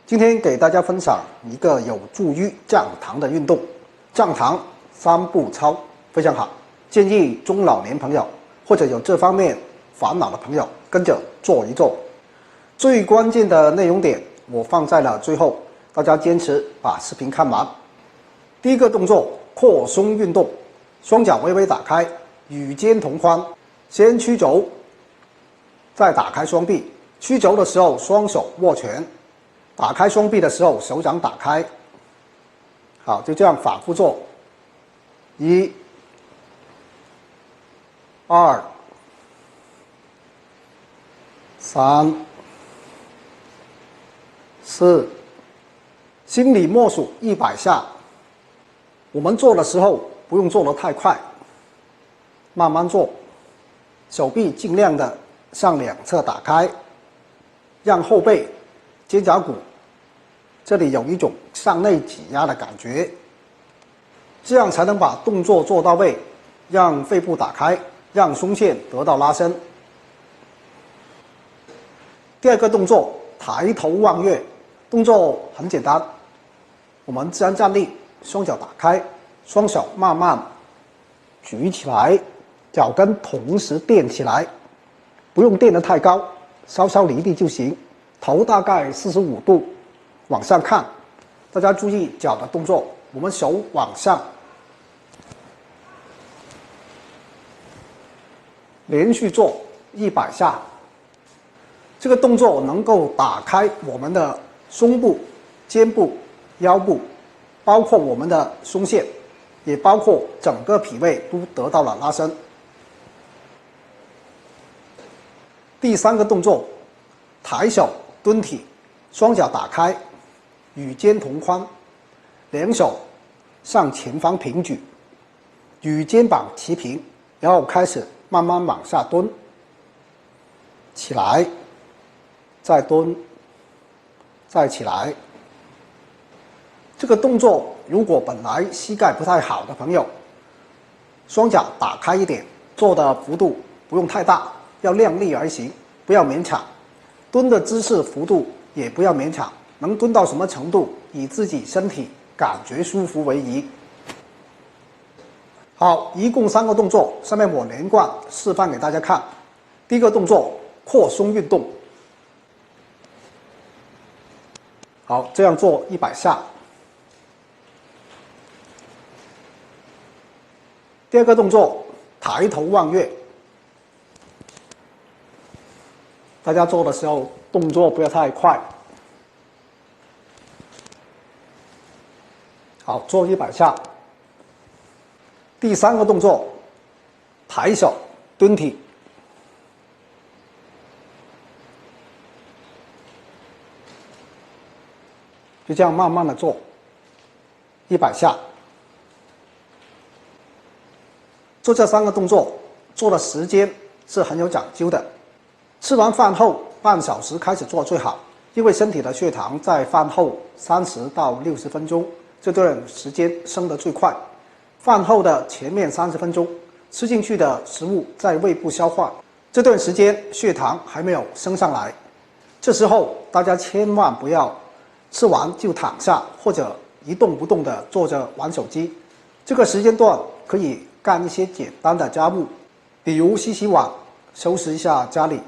今天给大家分享一个有助于降糖的运动，降糖3步操非常好，建议中老年朋友或者有这方面烦恼的朋友跟着做一做。最关键的内容点我放在了最后，大家坚持把视频看完。第一个动作，扩胸运动，双脚微微打开，与肩同宽，先曲肘，再打开双臂。曲肘的时候，双手握拳。打开双臂的时候，手掌打开。好，就这样反复做。1、2、3、4，心里默数100下。我们做的时候不用做得太快，慢慢做。手臂尽量的向两侧打开，让后背、肩胛骨这里有一种向内挤压的感觉，这样才能把动作做到位，让肺部打开，让胸腺得到拉伸。第二个动作，抬头望月，动作很简单，我们自然站立，双脚打开，双手慢慢举起来，脚跟同时垫起来，不用垫得太高，稍稍离地就行，头大概45度往上看。大家注意脚的动作，我们手往上，连续做100下。这个动作能够打开我们的胸部、肩部、腰部，包括我们的胸腺，也包括整个脾胃都得到了拉伸。第三个动作，抬手蹲体，双脚打开，与肩同宽，两手向前方平举，与肩膀齐平，然后开始慢慢往下蹲，起来，再蹲，再起来。这个动作如果本来膝盖不太好的朋友，双脚打开一点，做的幅度不用太大，要量力而行，不要勉强。蹲的姿势幅度也不要勉强，能蹲到什么程度，以自己身体感觉舒服为宜。好，一共3个动作，下面我连贯示范给大家看。第一个动作，扩胸运动。好，这样做100下。第二个动作，抬头望月。大家做的时候动作不要太快。好，做100下。第三个动作，抬手蹲体。就这样慢慢的做100下。做这3个动作，做的时间是很有讲究的。吃完饭后半小时开始做最好，因为身体的血糖在饭后30到60分钟这段时间升得最快。饭后的前面30分钟，吃进去的食物在胃部消化，这段时间血糖还没有升上来。这时候大家千万不要吃完就躺下，或者一动不动的坐着玩手机。这个时间段可以干一些简单的家务，比如洗洗碗，收拾一下家里。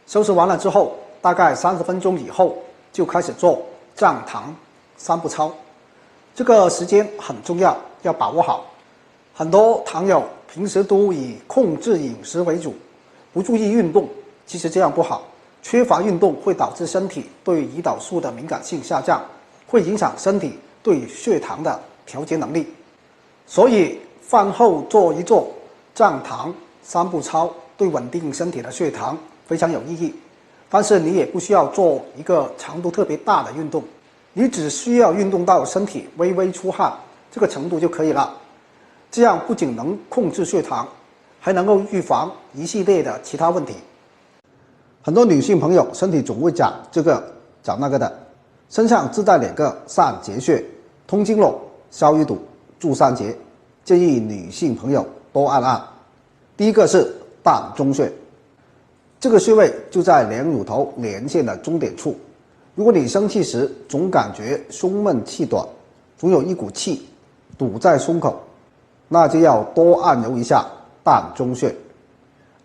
收拾完了之后，大概30分钟以后就开始做降糖3步操。这个时间很重要，要把握好。很多糖友平时都以控制饮食为主，不注意运动，其实这样不好。缺乏运动会导致身体对胰岛素的敏感性下降，会影响身体对血糖的调节能力。所以饭后做一做降糖3步操，对稳定身体的血糖非常有意义。但是你也不需要做一个强度特别大的运动，你只需要运动到身体微微出汗这个程度就可以了。这样不仅能控制血糖，还能够预防一系列的其他问题。很多女性朋友身体总会长这个长那个的，身上自带2个散结穴，通经络、消淤堵、助散结，建议女性朋友多按按。第一个是膻中穴，这个穴位就在两乳头连线的中点处，如果你生气时总感觉胸闷气短，总有一股气堵在胸口，那就要多按揉一下膻中穴。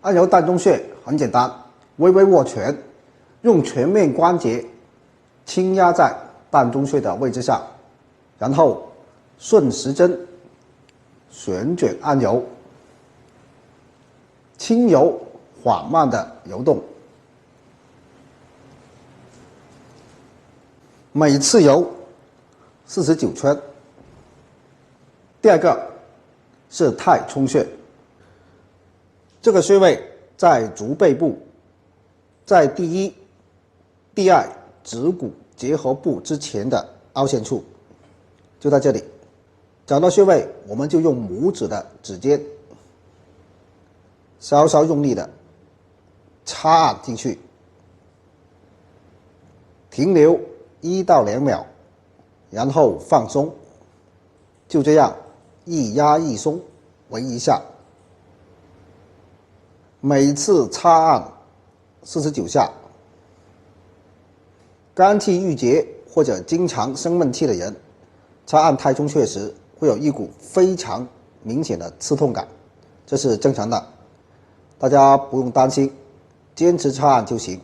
按揉膻中穴很简单，微微握拳，用全面关节轻压在膻中穴的位置上，然后顺时针旋卷按揉，轻柔缓慢的揉动，每次揉49圈。第二个是太冲穴，这个穴位在足背部，在第一、第二指骨结合部之前的凹陷处，就在这里。找到穴位，我们就用拇指的指尖稍稍用力的插按进去，停留1到2秒，然后放松，就这样一压一松为一下，每次插按49下。肝气郁结或者经常生闷气的人，插按太冲穴时会有一股非常明显的刺痛感，这是正常的，大家不用担心，坚持插按就行。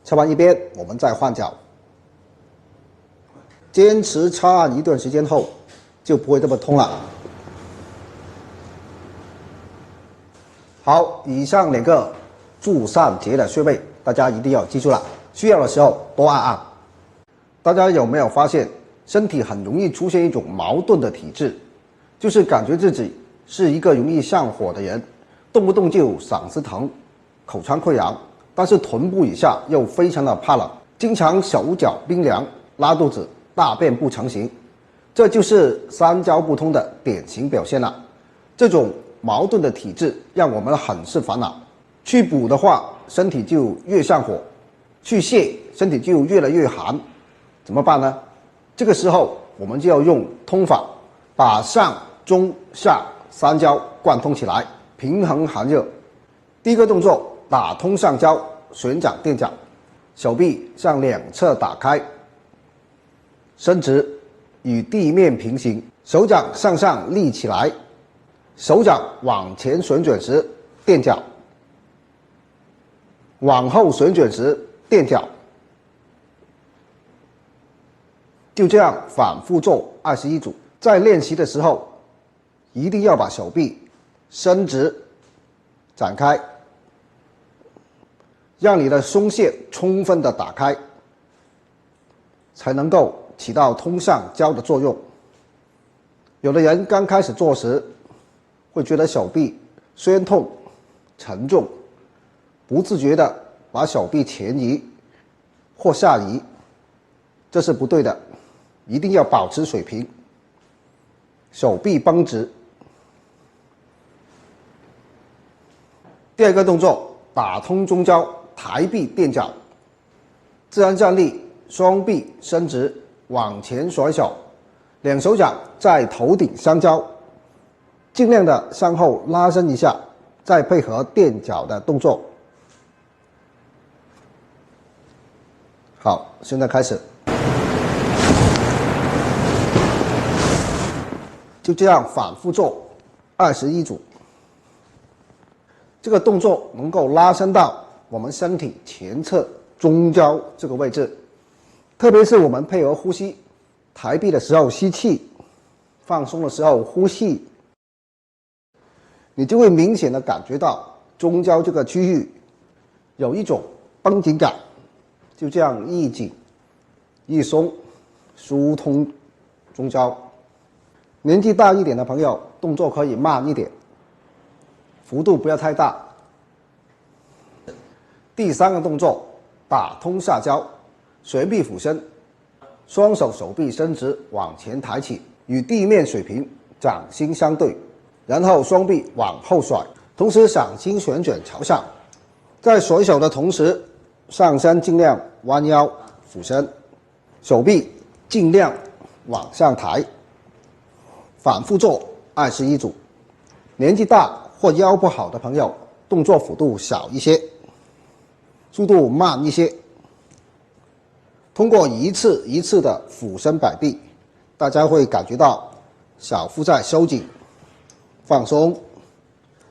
插完一边，我们再换脚。坚持插按一段时间后，就不会这么痛了。好，以上2个助散结的穴位，大家一定要记住了，需要的时候多按按。大家有没有发现，身体很容易出现一种矛盾的体质，就是感觉自己是一个容易上火的人，动不动就嗓子疼、口腔溃疡，但是臀部以下又非常的怕冷，经常手脚冰凉、拉肚子、大便不成形，这就是三焦不通的典型表现了。这种矛盾的体质让我们很是烦恼，去补的话身体就越上火，去泻身体就越来越寒，怎么办呢？这个时候我们就要用通法，把上中下三焦贯通起来，平衡寒热。第一个动作，打通上焦，旋掌垫脚，手臂向两侧打开，伸直，与地面平行，手掌向上立起来，手掌往前旋转时垫脚，往后旋转时垫脚，就这样反复做21组。在练习的时候，一定要把手臂伸直展开，让你的胸腺充分的打开，才能够起到通上焦的作用。有的人刚开始做时会觉得手臂酸痛沉重，不自觉的把手臂前移或下移，这是不对的，一定要保持水平，手臂绷直。第二个动作，打通中焦，抬臂垫脚，自然站立，双臂伸直，往前甩手，两手掌在头顶相交，尽量的向后拉伸一下，再配合垫脚的动作。好，现在开始。就这样反复做21组。这个动作能够拉伸到我们身体前侧中焦这个位置，特别是我们配合呼吸，抬臂的时候吸气，放松的时候呼气，你就会明显的感觉到中焦这个区域有一种绷紧感，就这样一紧一松，疏通中焦。年纪大一点的朋友，动作可以慢一点，幅度不要太大。第三个动作，打通下焦，旋臂俯身，双手手臂伸直往前抬起，与地面水平，掌心相对，然后双臂往后甩，同时掌心旋转朝上。在甩手的同时，上身尽量弯腰俯身，手臂尽量往上抬。反复做21组。年纪大或腰不好的朋友，动作幅度小一些，速度慢一些，通过一次一次的俯身摆臂，大家会感觉到小腹在收紧、放松，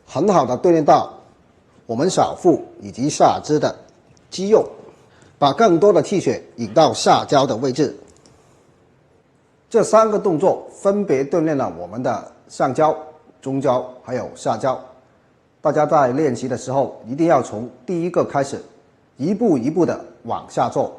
很好的锻炼到我们小腹以及下肢的肌肉，把更多的气血引到下焦的位置。这3个动作分别锻炼了我们的上焦、中焦还有下焦。大家在练习的时候一定要从第一个开始，一步一步的往下做。